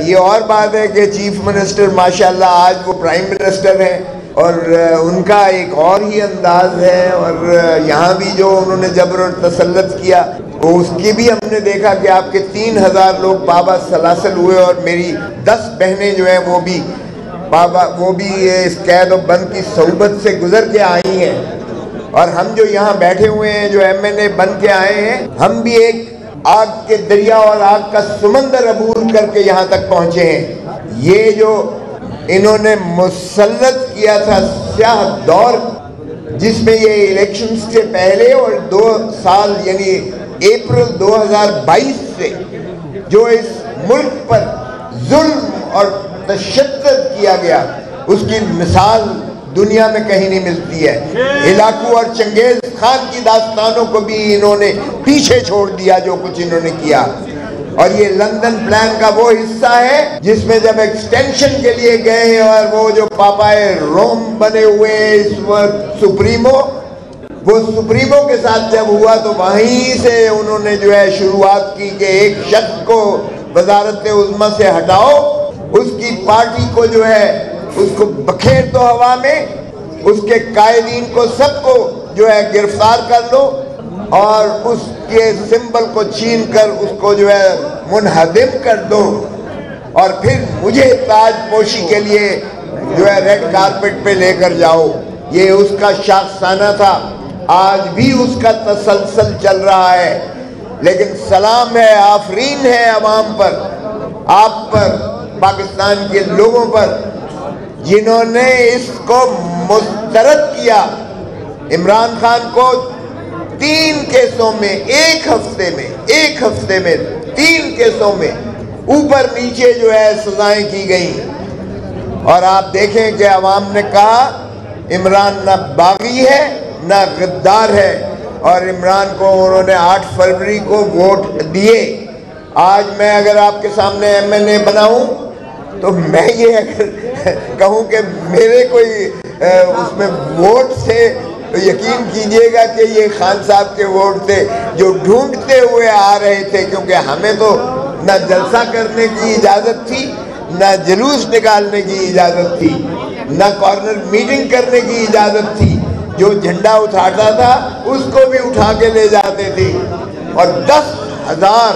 یہ اور بات ہے کہ چیف منسٹر ماشاءاللہ آج وہ پرائم منسٹر ہیں اور ان کا ایک اور ہی انداز ہے، اور یہاں بھی جو انہوں نے جبر اور تسلط کیا اس کی بھی ہم نے دیکھا کہ آپ کے 3000 لوگ بابا سلاسل ہوئے، اور میری 10 بہنیں جو ہیں وہ بھی اس قید و بند کی صحبت سے گزر کے آئی ہیں، اور ہم جو یہاں بیٹھے ہوئے ہیں جو MNA بن کے آئے ہیں، ہم بھی ایک آگ کے دریا اور آگ کا سمندر عبور کر کے یہاں تک پہنچے ہیں۔ یہ جو انہوں نے مسلط کیا تھا سیاہ دور، جس میں یہ الیکشنز سے پہلے اور 2 سال یعنی اپریل 2022 سے جو اس ملک پر ظلم اور تشدد کیا گیا، اس کی مثال دنیا میں کہیں نہیں ملتی ہے۔ ہلاکو اور چنگیز خان کی داستانوں کو بھی انہوں نے پیچھے چھوڑ دیا جو کچھ انہوں نے کیا، اور یہ لندن پلان کا وہ حصہ ہے جس میں جب ایکسٹینشن کے لیے گئے ہیں اور وہ جو پاپائے روم بنے ہوئے اس وقت سپریمو، وہ سپریمو کے ساتھ جب ہوا تو وہیں سے انہوں نے جو ہے شروعات کی کہ ایک شخص کو وزارت عظمیٰ سے ہٹاؤ، اس کی پارٹی کو جو ہے اس کو بکھیر دو ہوا میں، اس کے قائدین کو سب کو جو ہے گرفتار کر لو، اور اس کے سمبل کو چھین کر اس کو جو ہے منہدم کر دو، اور پھر مجھے تاج پوشی کے لیے جو ہے ریڈ کارپٹ پہ لے کر جاؤ۔ یہ اس کا شاخسانہ تھا، آج بھی اس کا تسلسل چل رہا ہے، لیکن سلام ہے، آفرین ہے عوام پر، آپ پر، پاکستان کے لوگوں پر، جنہوں نے اس کو مسترد کیا۔ عمران خان کو 3 کیسوں میں ایک ہفتے میں 3 کیسوں میں اوپر نیچے جو ہے سزائیں کی گئیں، اور آپ دیکھیں کہ عوام نے کہا عمران نہ باغی ہے نہ غدار ہے، اور عمران کو انہوں نے 8 فروری کو ووٹ دیے۔ آج میں اگر آپ کے سامنے MNA بناؤں تو میں یہ اگر کہوں کہ میرے کوئی اس میں ووٹ سے، تو یقین کیجئے گا کہ یہ خان صاحب کے ووٹ تھے جو ڈھونڈتے ہوئے آ رہے تھے، کیونکہ ہمیں تو نہ جلسہ کرنے کی اجازت تھی، نہ جلوس نکالنے کی اجازت تھی، نہ کارنر میٹنگ کرنے کی اجازت تھی۔ جو جھنڈا اٹھاتا تھا اس کو بھی اٹھا کے لے جاتے تھے، اور 10,000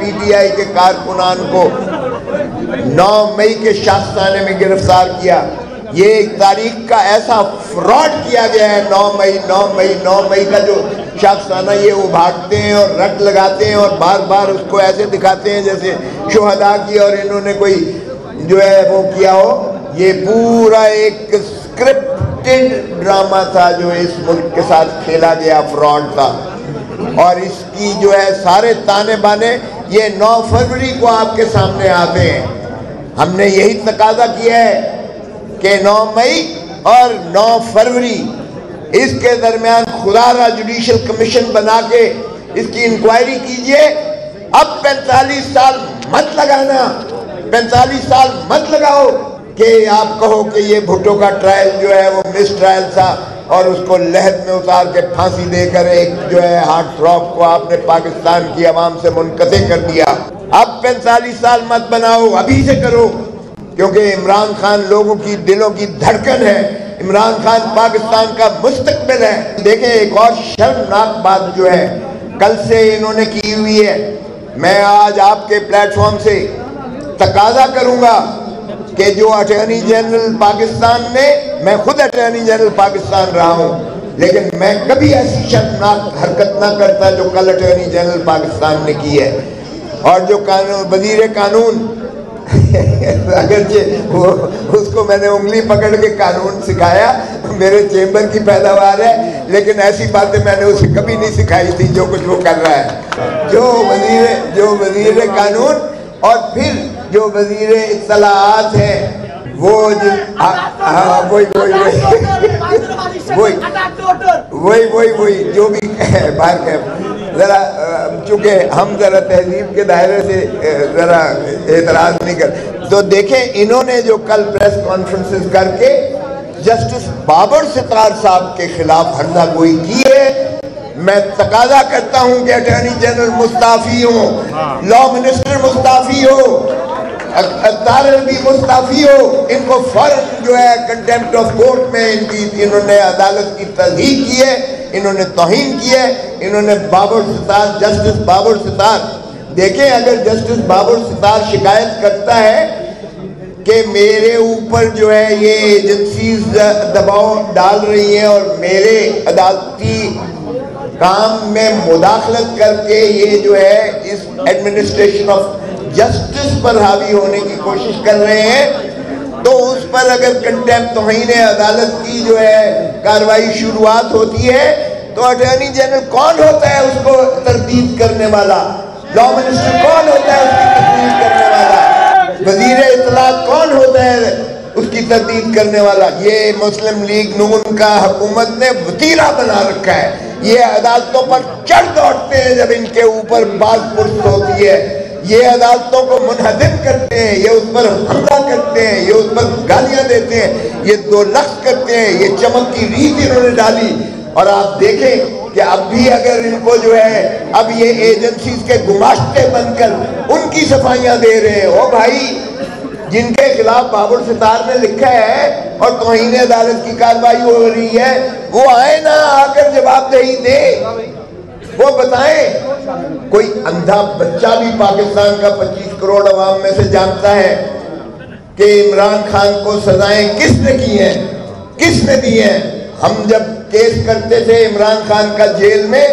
PTI کے کارکنان کو 9 مئی کے شاخسانے میں گرفتار کیا۔ یہ ایک تاریخ کا ایسا فراڈ کیا گیا ہے۔ 9 مئی کا جو شاخسانہ یہ ابھارتے ہیں اور رٹ لگاتے ہیں اور بار بار اس کو ایسے دکھاتے ہیں جیسے شہداء کی اور انہوں نے کوئی جو ہے وہ کیا ہو۔ یہ پورا ایک اسکرپٹڈ ڈرامہ تھا جو اس ملک کے ساتھ کھیلا گیا، فراڈ تھا، اور اس کی جو ہے سارے تانے بانے یہ 9 فروری کو آپ کے سامنے آتے ہیں۔ ہم نے یہی تقاضا کیا ہے کہ 9 مئی اور 9 فروری اس کے درمیان خدا را جوڈیشل کمیشن بنا کے اس کی انکوائری کیجئے۔ اب 45 سال مت لگانا، 45 سال مت لگاؤ کہ آپ کہو کہ یہ بھٹو کا ٹرائل جو ہے وہ مس ٹرائل تھا، اور اس کو لہد میں اتار کے پھانسی دے کر ایک جو ہے ہارٹ تھروب کو آپ نے پاکستان کی عوام سے منقطع کر دیا۔ اب 45 سال مت بناؤ، ابھی سے کرو، کیونکہ عمران خان لوگوں کی دلوں کی دھڑکن ہے، عمران خان پاکستان کا مستقبل ہے۔ دیکھیں ایک اور شرمناک بات جو ہے کل سے انہوں نے کی ہوئی ہے، میں آج آپ کے پلیٹ فارم سے تقاضا کروں گا کہ جو اٹارنی جنرل پاکستان نے، میں خود اٹارنی جنرل پاکستان رہا ہوں، لیکن میں کبھی ایسی شرمناک حرکت نہ کرتا جو کل اٹارنی جنرل پاکستان نے کی ہے، اور جو وزیر قانون اگرچہ اس کو میں نے انگلی پکڑ کے قانون سکھایا، میرے چیمبر کی پیداوار ہے، لیکن ایسی باتیں میں نے اسے کبھی نہیں سکھائی تھی جو کچھ وہ کر رہا ہے۔ جو وزیر قانون اور پھر جو وزیر اطلاعات ہیں وہ وہی جو بھی باہر کے ذرا، چونکہ ہم ذرا تہذیب کے دائرے سے ذرا اعتراض نہیں کر، تو دیکھیں انہوں نے جو کل پریس کانفرنسز کر کے جسٹس بابر ستار صاحب کے خلاف ہرزہ گوئی کی ہے۔ میں تقاضا کرتا ہوں کہ اٹارنی جنرل مستعفی ہو، لا منسٹر مستعفی ہو، طارق بھی مستعفی ہو، ان کو فوراً جو ہے کنٹیمپٹ آف کورٹ میں انہوں نے عدالت کی تصدیق کی ہے، انہوں نے توہین کی ہے، انہوں نے بابر ستار، جسٹس بابر ستار، دیکھیں اگر جسٹس بابر ستار شکایت کرتا ہے کہ میرے اوپر جو ہے یہ ایجنسیز دباؤ ڈال رہی ہیں اور میرے عدالتی کام میں مداخلت کر کے یہ جو ہے اس ایڈمنسٹریشن آف جسٹس پر حاوی ہونے کی کوشش کر رہے ہیں، تو اس پر اگر کنٹیمپٹ توہین عدالت کی جو ہے کارروائی شروعات ہوتی ہے تو اٹارنی جنرل کون ہوتا ہے اس کو تردید کرنے والا؟ لا منسٹر کون ہوتا ہے اس کی تردید کرنے والا؟ وزیر اطلاعات کون ہوتا ہے اس کی تردید کرنے والا؟ یہ مسلم لیگ نون کا حکومت نے وتیرہ بنا رکھا ہے، یہ عدالتوں پر چڑھ دوڑتے ہیں جب ان کے اوپر باز پرس ہوتی ہے، یہ عدالتوں کو منہدم کرتے ہیں، یہ اس پر حملہ کرتے ہیں، یہ اس پر گالیاں دیتے ہیں، یہ دو لفظ کرتے ہیں، یہ چمک کی ریت انہوں نے ڈالی۔ اور آپ دیکھیں کہ اب بھی اگر ان کو جو ہے اب یہ ایجنسیز کے گماشتے بن کر ان کی صفائیاں دے رہے ہیں، او بھائی جن کے خلاف بابر ستار نے لکھا ہے اور توہین عدالت کی کارروائی ہو رہی ہے، وہ آئے نا آ کر جواب دہی دے، وہ بتائیں۔ کوئی اندھا بچہ بھی پاکستان کا 25 کروڑ عوام میں سے جانتا ہے کہ عمران خان کو سزائیں کس نے کی ہیں، کس نے دی ہیں۔ ہم جب کیس کرتے تھے عمران خان کا جیل میں،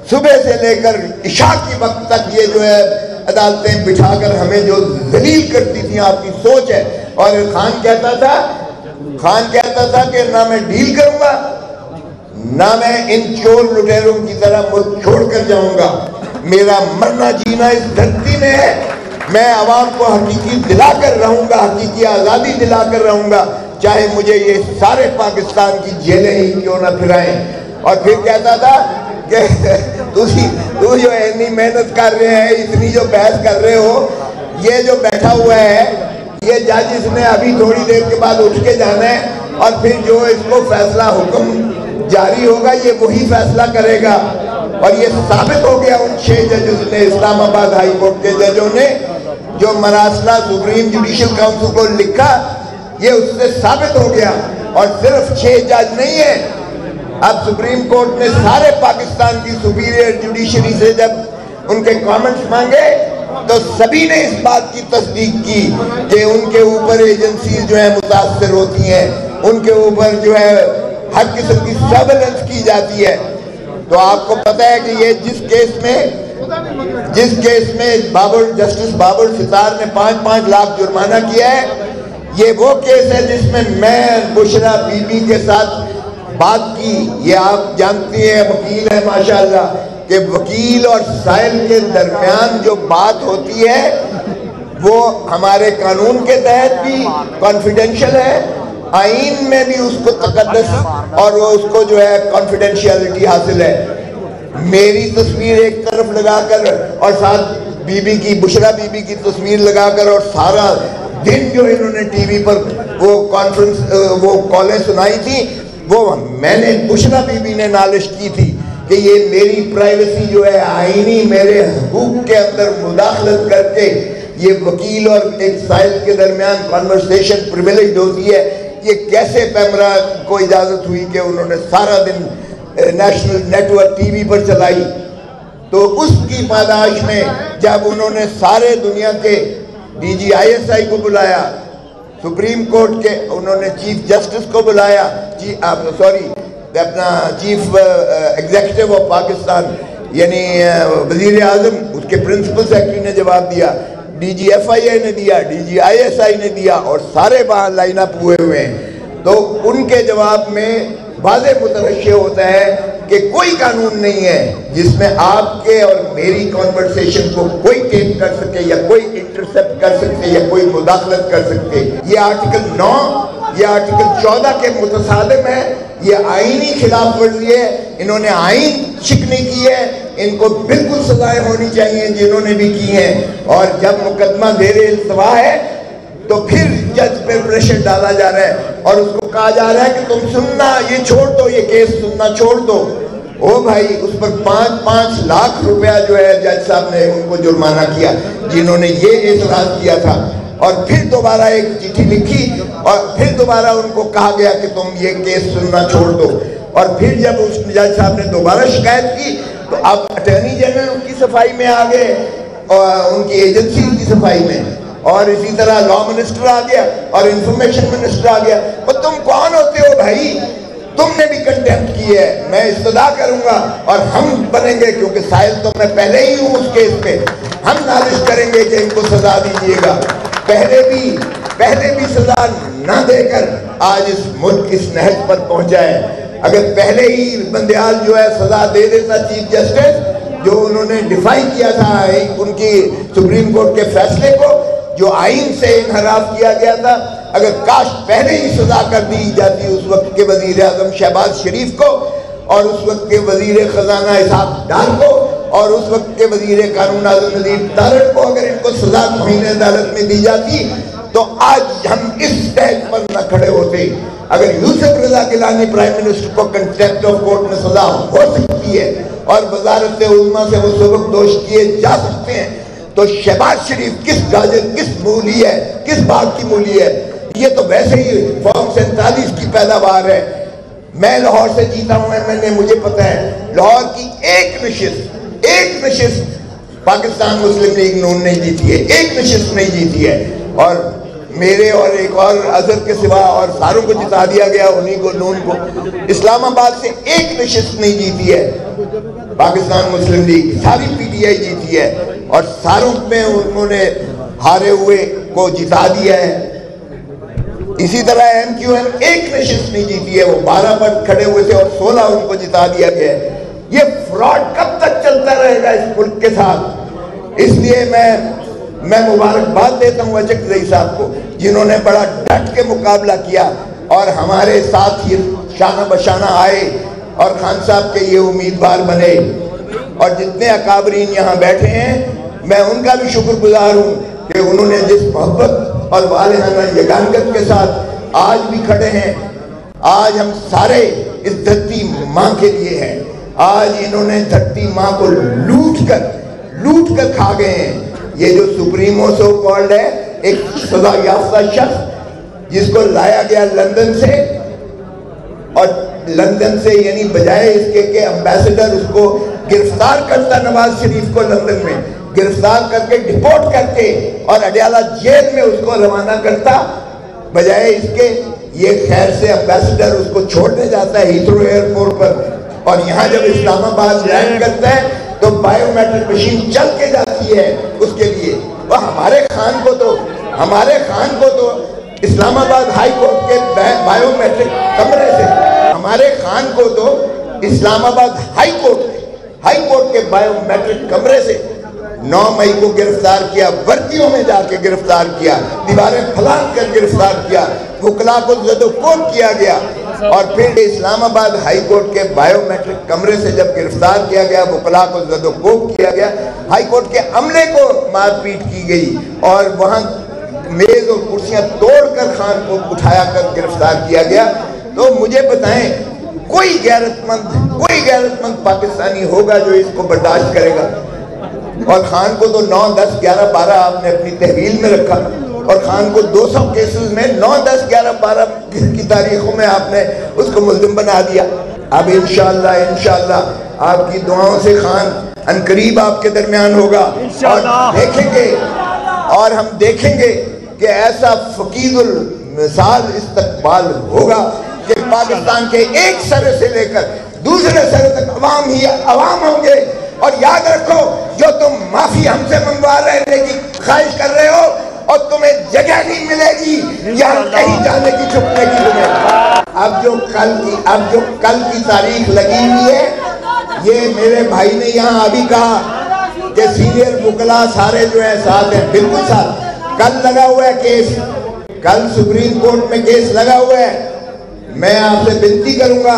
صبح سے لے کر عشاء کی وقت تک یہ جو ہے عدالتیں بٹھا کر ہمیں جو ذلیل کرتی تھیں، آپ کی سوچ ہے۔ اور خان کہتا تھا کہ نہ میں ڈیل کروں گا، نہ میں ان چور لٹیروں کی طرح ملک چھوڑ کر جاؤں گا، میرا مرنا جینا اس دھرتی میں ہے، میں عوام کو حقیقی دلا کر رہوں گا، حقیقی آزادی دلا کر رہوں گا، چاہے مجھے یہ سارے پاکستان کی جیلیں ہی کیوں نہ پھرائیں۔ اور پھر کہتا تھا کہ تو جو اتنی محنت کر رہے ہیں، اتنی جو بحث کر رہے ہو، یہ جو بیٹھا ہوا ہے یہ جج اس نے ابھی تھوڑی دیر کے بعد اٹھ کے جانا ہے اور پھر جو اس کو فیصلہ حکم جاری ہوگا یہ وہی فیصلہ کرے گا۔ اور یہ ثابت ہو گیا ان 6 ججز نے، اسلام آباد ہائی کورٹ کے ججوں نے جو مراسلہ سپریم جوڈیشل کاؤنسل کو لکھا، یہ اس سے ثابت ہو گیا۔ اور صرف 6 جج نہیں ہیں، اب سپریم کورٹ نے سارے پاکستان کی سپیریئر جوڈیشری سے جب ان کے کامنٹس مانگے تو سبھی نے اس بات کی تصدیق کی کہ ان کے اوپر ایجنسیز جو ہیں متاثر ہوتی ہیں، ان کے اوپر جو ہے ہر قسم کی سرویلنس کی جاتی ہے۔ تو آپ کو پتہ ہے کہ یہ جس کیس میں جسٹس بابر ستار نے 5-5 لاکھ جرمانہ کیا ہے، یہ وہ کیس ہے جس میں بشرا بی بی کے ساتھ بات کی۔ یہ آپ جانتی ہیں وکیل ہے ماشاءاللہ کہ وکیل اور سائل کے درمیان جو بات ہوتی ہے وہ ہمارے قانون کے تحت بھی کانفیڈنشل ہے، آئین میں بھی اس کو تقدس اور وہ اس کو جو ہے کانفیڈنشیلٹی حاصل ہے۔ میری تصویر ایک طرف لگا کر اور ساتھ بی بی کی، بشرا بی بی کی تصویر لگا کر اور سارا دن جو انہوں نے ٹی وی پر وہ کالیں سنائی تھی، وہ میں نے بشرا بی بی نے نالش کی تھی کہ یہ میری پرائیویسی جو ہے آئینی میرے حقوق کے اندر مداخلت کر کے یہ وکیل اور ایک سائل کے درمیان کانورسیشن پریویلیجڈ ہوتی ہے، یہ کیسے پیمرا کو اجازت ہوئی کہ انہوں نے سارا دن national network TV پر چلائی۔ تو اس کی پاداش میں جب انہوں نے سارے دنیا کے D G I S I کو بلایا، سپریم کورٹ کے انہوں نے چیف جسٹس کو بلایا، اپنا چیف ایگزیکٹو آف پاکستان یعنی وزیر اعظم، اس کے پرنسپل سیکرٹری نے جواب دیا، ڈی جی ایف آئی اے نے دیا، D G I S I نے دیا، اور سارے وہاں لائن اپ ہوئے ہوئے ہیں۔ تو ان کے جواب میں واضح مترشح ہوتا ہے کہ کوئی قانون نہیں ہے جس میں آپ کے اور میری کانورسیشن کو کوئی ٹیپ کر سکے یا کوئی انٹرسپٹ کر سکے یا کوئی مداخلت کر سکے۔ یہ آرٹیکل 9 یہ آرٹیکل 14 کے متصادم ہے، یہ آئینی خلاف ورزی ہے، انہوں نے آئین شکنی کی ہے، ان کو بالکل سزائیں ہونی چاہیے جنہوں نے بھی کی ہیں۔ اور جب مقدمہ زیر التوا ہے تو پھر جج پہ پریشر ڈالا جا رہا ہے اور اس کو کہا جا رہا ہے کہ تم سننا یہ چھوڑ دو، یہ کیس سننا چھوڑ دو۔ او بھائی، اس پر 5-5 لاکھ روپیہ جو ہے جج صاحب نے ان کو جرمانہ کیا جنہوں نے یہ اعتراض کیا تھا۔ اور پھر دوبارہ ایک چٹھی لکھی اور پھر دوبارہ ان کو کہا گیا کہ تم یہ کیس سننا چھوڑ دو. اور پھر جب اس جج صاحب نے دوبارہ شکایت کی تو اب اٹارنی جنرل ان کی صفائی میں آ گئے اور ان کی ایجنسی کی صفائی میں, اور اسی طرح لا منسٹر آ گیا اور انفارمیشن منسٹر آ گیا. اور تم کون ہوتے ہو بھائی؟ تم نے بھی کنٹیمپٹ کی ہے. میں استدعا کروں گا اور ہم بنیں گے, کیونکہ سائل تو میں پہلے ہی ہوں اس کیس پہ, ہم نازش کریں گے کہ ان کو سزا دیجیے گا. پہلے بھی سزا نہ دے کر آج اس ملک اس نہج پر پہنچا ہے. اگر پہلے ہی بندیال جو ہے سزا دے دیتا چیف جسٹس, جو انہوں نے ڈیفائی کیا تھا ان کی سپریم کورٹ کے فیصلے کو جو آئین سے انحراف کیا گیا تھا, اگر کاش پہلے ہی سزا کر دی جاتی اس وقت کے وزیر اعظم شہباز شریف کو اور اس وقت کے وزیر خزانہ اسحاق ڈار کو اور اس وقت کے وزیر قانون اعظم ندیم تارڑ کو, اگر ان کو سزا توہین عدالت میں دی جاتی تو آج ہم اس سٹیج پر نہ کھڑے ہوتے. اگر یوسف رضا گیلانی پرائم منسٹر کو کنٹیمپٹ آف کورٹ میں سزا ہو سکتی ہے اور وزارت عظمیٰ سے وہ سبق دوش کیے جا سکتے ہیں, تو شہباز شریف کس گاجر, کس مولی ہے, کس باغ کی مولی ہے؟ یہ تو ویسے ہی فارم 47 کی پیداوار ہے. میں لاہور سے جیتا ہوں, مجھے پتا ہے لاہور کی ایک نشست پاکستان مسلم لیگ نون نہیں جیتی ہے, ایک نشست نہیں جیتی ہے. اور میرے اور ایک اور اظہر کے سوا اور ساروں کو جتا دیا گیا, انہی کو نون کو. اسلام آباد سے ایک نشست نہیں جیتی ہے پاکستان مسلم لیگ, ساری پی ٹی آئی جیتی ہے اور ساروں میں انہوں نے ہارے ہوئے کو جتا دیا ہے. اسی طرح ایم کیو ایم ایک نشست نہیں جیتی ہے, وہ 12 پر کھڑے ہوئے تھے اور 16 ان کو جتا دیا گیا ہے. یہ فراڈ کب تک چلتا رہے گا اس ملک کے ساتھ؟ اس لیے میں مبارکباد دیتا ہوں اجک زئی صاحب کو, جنہوں نے بڑا ڈٹ کے مقابلہ کیا اور ہمارے ساتھ ہی شانہ بشانہ آئے اور خان صاحب کے یہ امیدوار بنے. اور جتنے اکابرین یہاں بیٹھے ہیں میں ان کا بھی شکر گزار ہوں کہ انہوں نے جس محبت اور والہانہ یگانگت کے ساتھ آج بھی کھڑے ہیں. آج ہم سارے اس دھرتی ماں کے لیے ہیں. آج انہوں نے دھرتی ماں کو لوٹ کر کھا گئے ہیں. یہ جو سپریمو سو کالڈ ہے, ایک سزا یافتہ شخص جس کو لایا گیا لندن سے, اور لندن سے یعنی بجائے اس کے کہ امبیسڈر اس کو گرفتار کرتا, نواز شریف کو لندن میں گرفتار کر کے ڈپورٹ کر کے اور اڈیالہ جیل میں اس کو روانہ کرتا, بجائے اس کے یہ خیر سے امبیسڈر اس کو چھوڑنے جاتا ہے ہیتھرو ایئرپورٹ پر, اور یہاں جب اسلام آباد لینڈ کرتا ہے تو بائیو میٹرک مشین چل کے جاتی ہے اس کے لیے. وہ ہمارے خان کو تو اسلام آباد ہائی کورٹ کے بائیو میٹرک کمرے سے, ہمارے خان کو تو اسلام آباد ہائی کورٹ کے بائیو میٹرک کمرے سے 9 مئی کو گرفتار کیا, ورکیوں میں جا کے گرفتار کیا, دیواریں پھلانگ کر گرفتار کیا, وکلا کو زد و کوب کیا گیا. اور پھر اسلام آباد ہائی کورٹ کے بائیو میٹرک کمرے سے جب گرفتار کیا گیا, وکلا کو زد و کوب کیا گیا, ہائی کورٹ کے عملے کو مار پیٹ کی گئی اور وہاں میز اور کرسیاں توڑ کر خان کو اٹھایا کر گرفتار کیا گیا. تو مجھے بتائیں کوئی غیرت مند پاکستانی ہوگا جو اس کو برداشت کرے گا؟ اور خان کو تو 9, 10, 11, 12 آپ نے اپنی تحویل میں رکھا, اور خان کو 200 کیسز میں 9, 10, 11, 12 کی تاریخوں میں آپ نے اس کو ملزم بنا دیا. اب انشاءاللہ آپ کی دعاؤں سے خان عنقریب آپ کے درمیان ہوگا, اور ہم دیکھیں گے کہ ایسا فقید المثال استقبال ہوگا کہ پاکستان کے ایک سرے سے لے کر دوسرے سرے تک عوام ہی عوام ہوں گے. اور یاد رکھو, جو تم معافی ہم سے منگوا رہے کی خواہش کر رہے ہو اور تمہیں جگہ نہیں ملے گی یہاں کہیں جانے کی, چھپنے کی تمہیں. اب جو کل کی تاریخ لگی ہوئی ہے, یہ میرے بھائی نے یہاں ابھی کہا کہ سینئر وکلا سارے جو ہیں ساتھ ہیں, بالکل ساتھ. کل لگا ہوا ہے کیس, کل سپریم کورٹ میں کیس لگا ہوا ہے. میں آپ سے بنتی کروں گا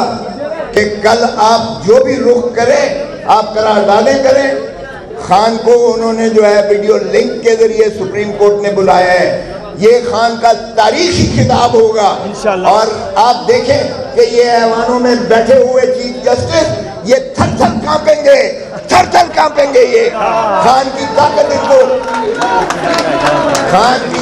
کہ کل آپ جو بھی رخ کریں آپ قراردادیں کریں. خان کو انہوں نے جو ہے ویڈیو لنک کے ذریعے سپریم کورٹ نے بلایا ہے, یہ خان کا تاریخی خطاب ہوگا. اور آپ دیکھیں کہ یہ ایوانوں میں بیٹھے ہوئے چیف جسٹس یہ تھر تھر کانپیں گے, یہ خان کی طاقت, خان کی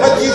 25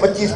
25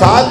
7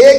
1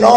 9